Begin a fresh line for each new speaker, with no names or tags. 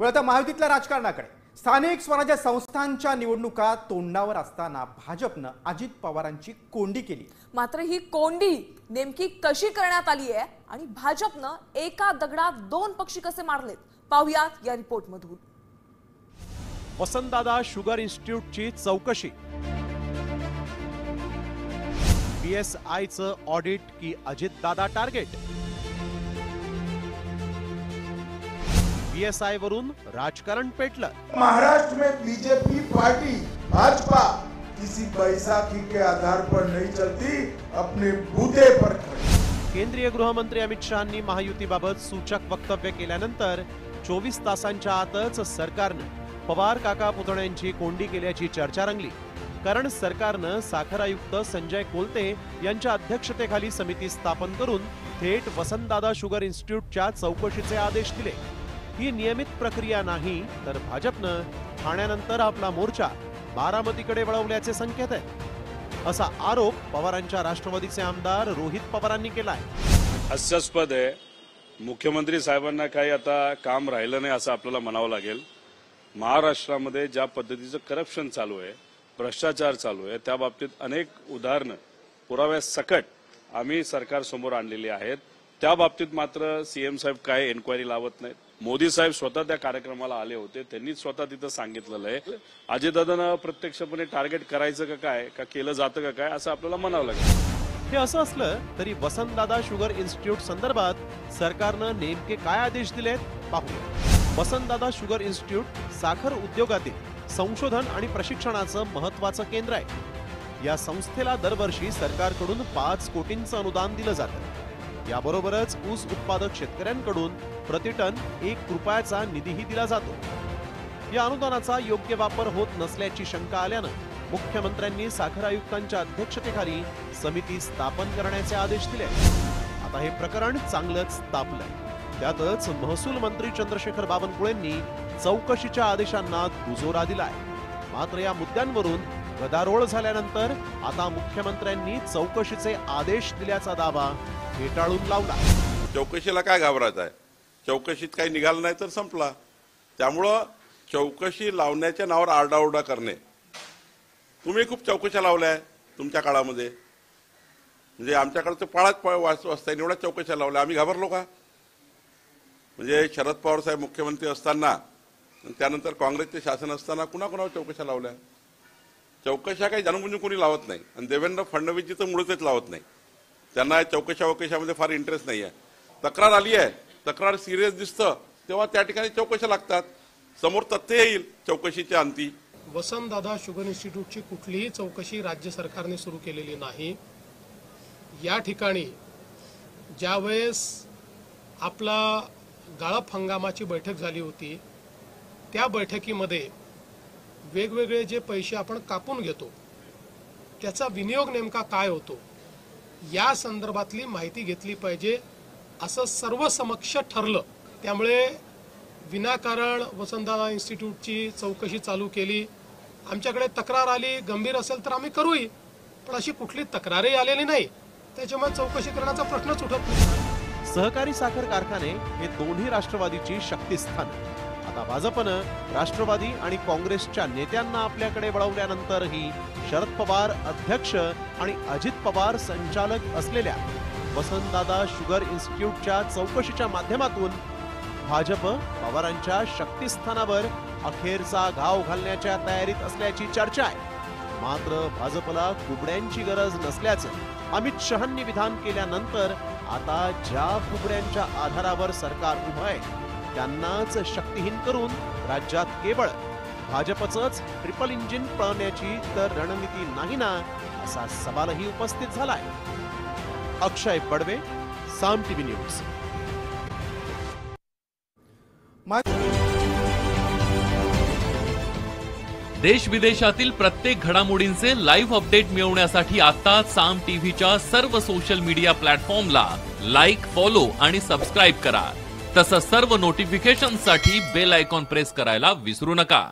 आता महायुतीतल्या राजकारणाकडे स्थानिक स्वराज्य संस्थांच्या निवडणुका तोंडावर असताना भाजपनं अजित पवारांची कोंडी केली।
मात्र ही कोंडी नेमकी कशी करण्यात आली आहे आणि भाजपनं एका दगडात दोन पक्षी कसे मारलेत पाहूयात या रिपोर्ट मधून।
वसंतदादा शुगर इन्स्टिट्यूटची चौकशी, बीएसआयचं ऑडिट की अजितदादा टार्गेट, बीएसआय वरून राजकारण पेटलं।
महाराष्ट्र में बीजेपी पार्टी भाजपा किसी बैसाखी के आधार पर नहीं चलती, अपने बूते पर खड़ी।
केंद्रीय गृहमंत्री अमित शहांनी महायुतीबाबत सूचक वक्तव्य केल्यानंतर 24 तासांच्या आतच सरकारनं पवार काका पुतण्यांची कोंडी केल्याची चर्चा रंगली। कारण सरकारनं साखर आयुक्त संजय कोलते यांच्या अध्यक्षतेखाली समिती स्थापन करून थेट वसंतदादा शुगर इन्स्टिट्यूटच्या चौकशीचे आदेश दिले। ही नियमित प्रक्रिया नाही तर भाजपनं ठाण्यानंतर आपला मोर्चा बारामतीकडे वळवल्याचे संकेत आहेत, असा आरोप पवारांच्या राष्ट्रवादीचे आमदार रोहित पवारांनी केलाय।
हास्यास्पद आहे, मुख्यमंत्री साहेबांना काही आता काम राहिलं नाही असं आपल्याला म्हणावं लागेल। महाराष्ट्रामध्ये ज्या पद्धतीचं करप्शन चालू आहे, भ्रष्टाचार चालू आहे, त्या बाबतीत अनेक उदाहरणं पुराव्यासकट आम्ही सरकार समोर आणलेली आहेत। त्या बाबतीत मात्र सीएम साहेब काय एन्क्वायरी लावत नाहीत। मोदी साहेब स्वतः त्या कार्यक्रमाला आले होते, त्यांनी स्वतः तिथं सांगितलेलं आहे अजितदादांना प्रत्यक्षपणे टार्गेट करायचं का काय, का केलं जातं का काय असं आपल्याला म्हणावं लागेल।
हे असं असलं तरी वसंतदादा शुगर इन्स्टिट्यूट संदर्भात सरकारनं नेमके काय आदेश दिलेत पाहूया। वसंतदादा शुगर इन्स्टिट्यूट साखर उद्योगातील संशोधन आणि प्रशिक्षणाचं महत्त्वाचं केंद्र आहे। या संस्थेला दरवर्षी सरकारकडून 5 कोटींचं अनुदान दिलं जातं। याबरोबरच ऊस उत्पादक शेतकऱ्यांकडून प्रतिटन 1 रुपयाचा निधीही दिला जातो। या अनुदानाचा योग्य वापर होत नसल्याची शंका आल्यानं मुख्यमंत्र्यांनी साखर आयुक्तांच्या अध्यक्षतेखाली समिती स्थापन करण्याचे आदेश दिले। आता हे प्रकरण चांगलंच तापलंय। त्यातच महसूल मंत्री चंद्रशेखर बावनकुळेंनी चौकशीच्या आदेशांना दुजोरा दिलाय। मात्र या मुद्द्यांवरून गदारोळ झाल्यानंतर आता मुख्यमंत्र्यांनी चौकशीचे आदेश दिल्याचा दावा फेटाळून लावला।
चौकशीला काय घाबरायचं आहे, चौकशीत काही निघालं नाही तर संपला। त्यामुळं चौकशी लावण्याच्या नावावर आरडाओरडा करणे, तुम्ही खूप चौकशा लावल्या तुमच्या काळामध्ये, म्हणजे आमच्याकडे तर पाळाच वाचता एवढ्या चौकशा लावल्या, आम्ही घाबरलो का? म्हणजे शरद पवार साहेब मुख्यमंत्री असताना त्यानंतर काँग्रेसचे शासन असताना कुणाकुणावर चौकशा लावल्या? चौकशा काही जाणून कोणी लावत नाही आणि देवेंद्र फडणवीसजी तर मुळीच लावत नाही। त्यांना चौकशामध्ये फार इंटरेस्ट नाही आहे। तक्रार आली आहे, तक्रार सिरियस दिसतं तेव्हा त्या ठिकाणी चौकशा लागतात, समोर तथ्य येईल चौकशीच्या अंती।
वसंतदादा शुगर इन्स्टिट्यूटची कुठलीही चौकशी राज्य सरकारने सुरू केलेली नाही। या ठिकाणी ज्यावेळेस आपला गाळप हंगामाची बैठक झाली होती, त्या बैठकीमध्ये वेगवेगळे जे पैसे आपण कापून घेतो त्याचा विनियोग नेमका काय होतो या संदर्भातली माहिती घेतली पाहिजे असं सर्व समक्ष ठरलं। त्यामुळे विनाकारण वसंतदादा इन्स्टिट्यूटची चौकशी चालू केली। आमच्याकडे तक्रार आली, गंभीर असेल तर आम्ही करूही, पण अशी कुठली तक्रारही आलेली नाही, त्याच्यामुळे चौकशी करण्याचा प्रश्नच उठत नाही।
सहकारी साखर कारखाने हे दोन्ही राष्ट्रवादीची शक्तिस्थान। आता भाजपनं राष्ट्रवादी आणि काँग्रेसच्या नेत्यांना आपल्याकडे वळवल्यानंतरही शरद पवार अध्यक्ष आणि अजित पवार संचालक असलेल्या वसंतदादा शुगर इन्स्टिट्यूटच्या चौकशीच्या माध्यमातून भाजप पवारांच्या शक्तिस्थानावर अखेरचा घाव घालण्याच्या तयारीत असल्याची चर्चा आहे। मात्र भाजपला कुबड्यांची गरज नसल्याचं अमित शहांनी विधान केल्यानंतर आता ज्या कुबड्यांच्या आधारावर सरकार उभं आहे त्यांनाच शक्तिहीन करून राज्यात केवळ भाजपचंच ट्रिपल इंजिन पळवण्याची तर रणनीती नाही ना, असा सवालही उपस्थित झालाय। अक्षय बडवे, साम टीव्ही न्यूज।
देश विदेशातील प्रत्येक घडामोडींचे लाईव्ह अपडेट मिळवण्यासाठी आता साम टीव्हीच्या सर्व सोशल मीडिया प्लॅटफॉर्मला लाईक, फॉलो आणि सबस्क्राईब करा। तसंच सर्व नोटिफिकेशनसाठी बेल आयकॉन प्रेस करायला विसरू नका।